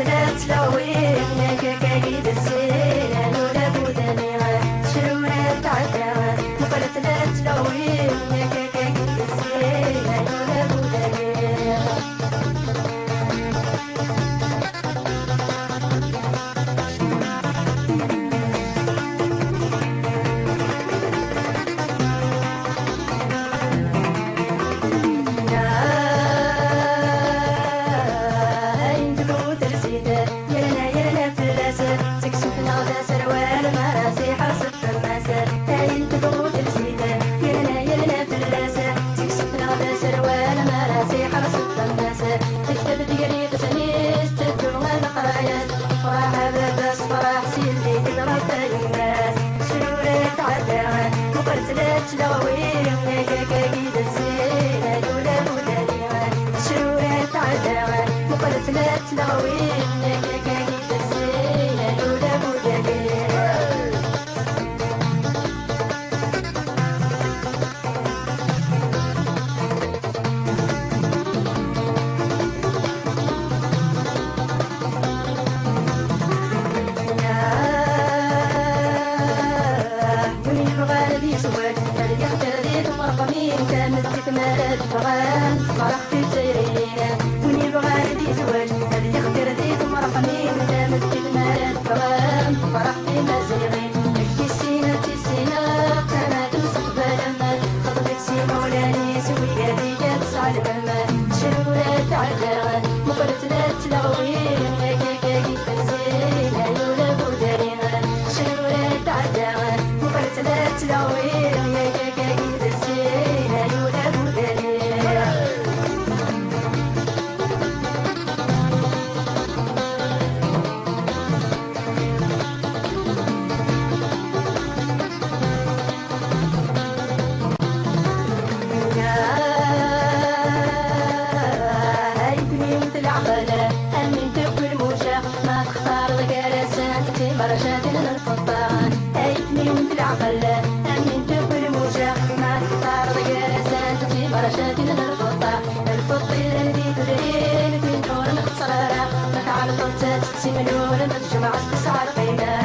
ثلاث لوين كاكاكيد السين نولا بوداني شرورة تعدى مقر ثلاث لوين كاكاكيد السين نولا بوداني ثلاث لوين كاكاكيد السين نولا بوداني فرحان فرحت بسيرين وني بغى ردي زواج هذا يختار رديت مرقمين دامت بالمال فرحان فرحت بسيرين كيسينا تيسينا كما تنصب لما خطبت سي مولاني سوي هذه تسعى البما شرورة تعدى مقر ثلاث لغوين كاكاكي فزين يولا بوداني شرورة تعدى مقر ثلاث لغوين كاكاكي فزين يولا بوداني مرشات للفطان أيتني وانت العقل أمين تقول موجة ما تختار ضيارسان في مرشات للفطان الفطير اللي تدرين في نور مختصرة ما تعرف تسمنون ما تجمع تسعى القيمة